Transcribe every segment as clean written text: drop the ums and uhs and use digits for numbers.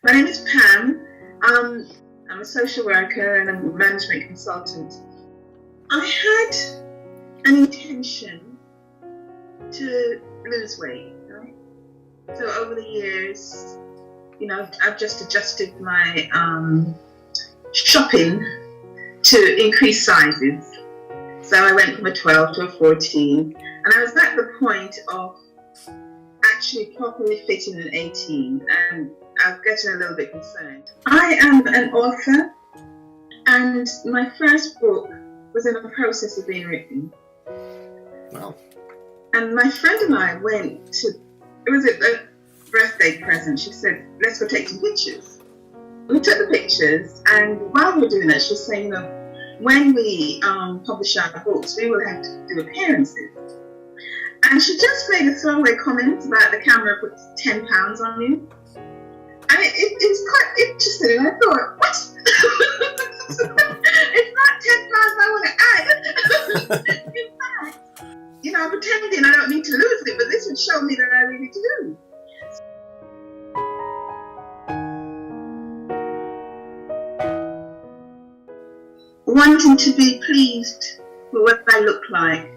My name is Pam. I'm a social worker and a management consultant. I had an intention to lose weight, right? So over the years, I've just adjusted my shopping to increase sizes. So I went from a 12 to a 14, and I was at the point of actually properly fitting an 18, and I was getting a little bit concerned. I am an author, and my first book was in the process of being written. Wow. And my friend and I went to, it was a birthday present. She said, let's go take some pictures. We took the pictures, and while we were doing that, she was saying, when we publish our books, we will have to do appearances. And she just made a throwaway comment about the camera puts 10 pounds on you. And it was quite interesting. And I thought, what? It's not 10 pounds I want to add. In fact, I'm pretending I don't need to lose it, but this would show me that I really do. Wanting to be pleased with what I look like,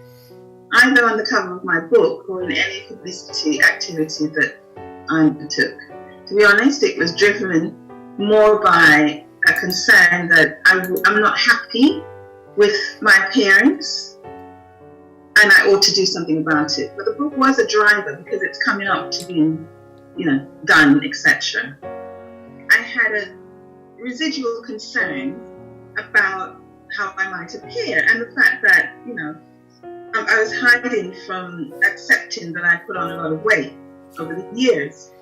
either on the cover of my book or in any publicity activity that I undertook. To be honest, it was driven more by a concern that I'm not happy with my appearance and I ought to do something about it. But the book was a driver because it's coming up to being, done, etc. I had a residual concern about how I might appear, and the fact that, I was hiding from accepting that I put on a lot of weight over the years.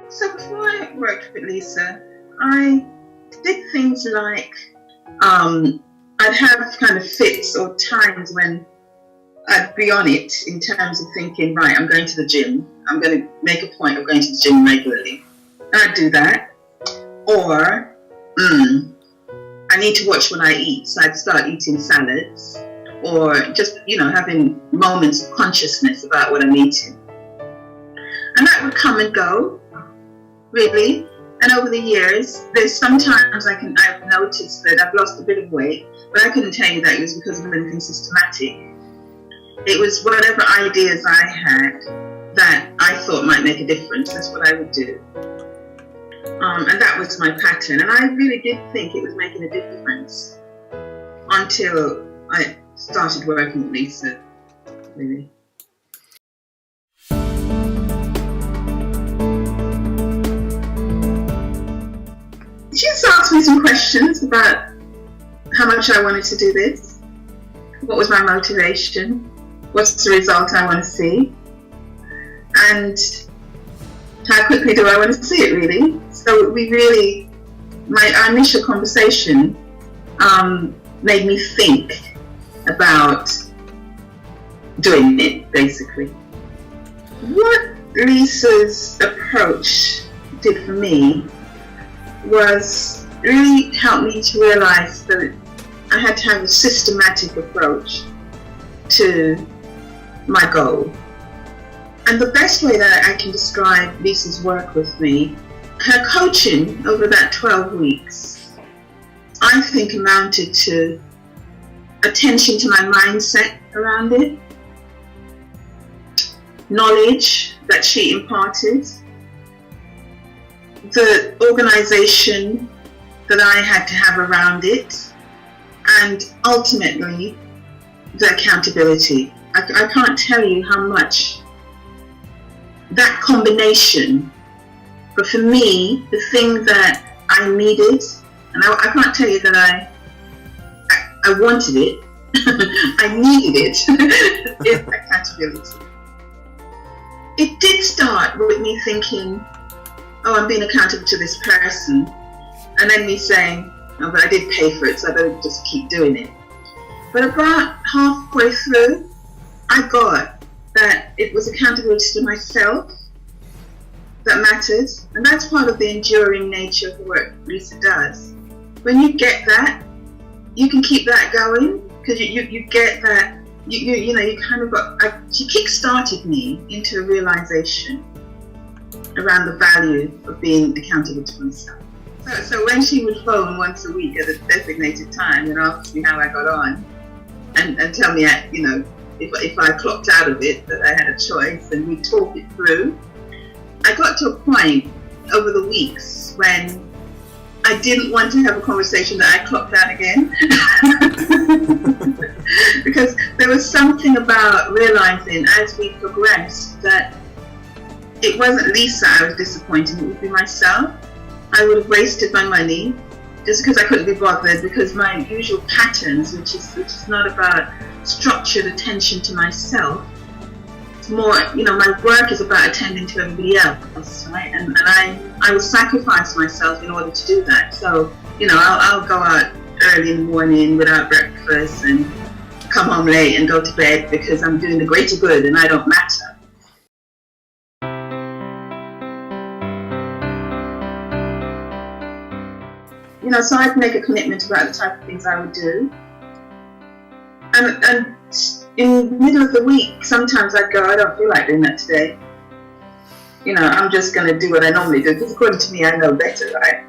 So before I worked with Lisa, I did things like, I'd have kind of fits or times when I'd be on it in terms of thinking, right, I'm going to the gym. I'm going to make a point of going to the gym regularly. I'd do that. Or, I need to watch what I eat. So I'd start eating salads. Or just, having moments of consciousness about what I'm eating. And that would come and go, really. And over the years, there's sometimes I've noticed that I've lost a bit of weight, but I couldn't tell you that it was because of anything systematic. It was whatever ideas I had that I thought might make a difference. That's what I would do. And that was my pattern. And I really did think it was making a difference until I started working with Lisa, really. She just asked me some questions about how much I wanted to do this, what was my motivation, what's the result I want to see, and how quickly do I want to see it, really. So our initial conversation made me think about doing it, basically. What Lisa's approach did for me was really help me to realize that I had to have a systematic approach to my goal. And the best way that I can describe Lisa's work with me, her coaching over that 12 weeks, I think amounted to attention to my mindset around it, knowledge that she imparted, the organization that I had to have around it, and ultimately the accountability. I can't tell you how much that combination, but for me, the thing that I needed, and I can't tell you that I wanted it, I needed it, is accountability. It did start with me thinking, I'm being accountable to this person, and then me saying, no, but I did pay for it, so I better just keep doing it. But about halfway through, I got that it was accountability to myself that mattered, and that's part of the enduring nature of the work Lisa does. When you get that, you can keep that going, because you get that you kind of got, she kick-started me into a realization around the value of being accountable to myself. So when she would phone once a week at a designated time and ask me how I got on, and tell me, if I clocked out of it, that I had a choice, and we'd talk it through, I got to a point over the weeks when I didn't want to have a conversation that I clocked out again. Because there was something about realizing as we progressed that it wasn't Lisa I was disappointing, it would be myself. I would have wasted my money just because I couldn't be bothered, because my usual patterns, which is not about structured attention to myself, it's more, my work is about attending to everybody else, right? And I will sacrifice myself in order to do that. So, I'll go out early in the morning without breakfast and come home late and go to bed because I'm doing the greater good and I don't matter. So I'd make a commitment about the type of things I would do. And in the middle of the week, sometimes I'd go, I don't feel like doing that today. I'm just going to do what I normally do, because according to me, I know better, right?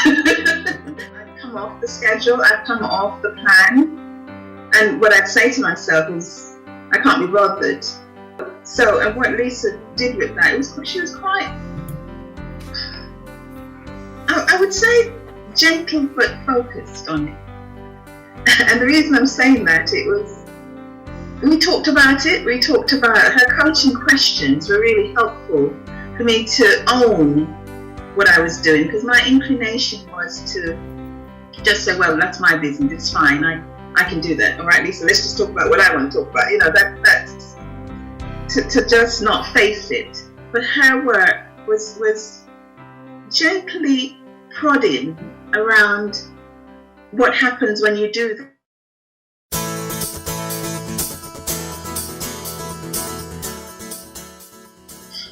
I'd come off the schedule, I'd come off the plan. And what I'd say to myself is, I can't be bothered. So, and what Lisa did with that, she was quite, I would say, gentle but focused on it. And the reason I'm saying that, we talked about her coaching questions were really helpful for me to own what I was doing, because my inclination was to just say, well, that's my business, it's fine, I can do that. All right, Lisa, let's just talk about what I want to talk about. That's to just not face it. But her work was gently prodding around what happens when you do that.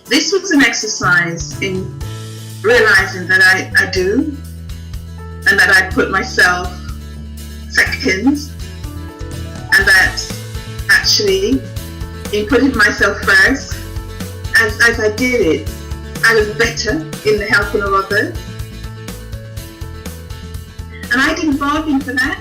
This was an exercise in realizing that I do, and that I put myself second, and that actually in putting myself first, as I did it, I was better in the helping of others. And I didn't bargain for that.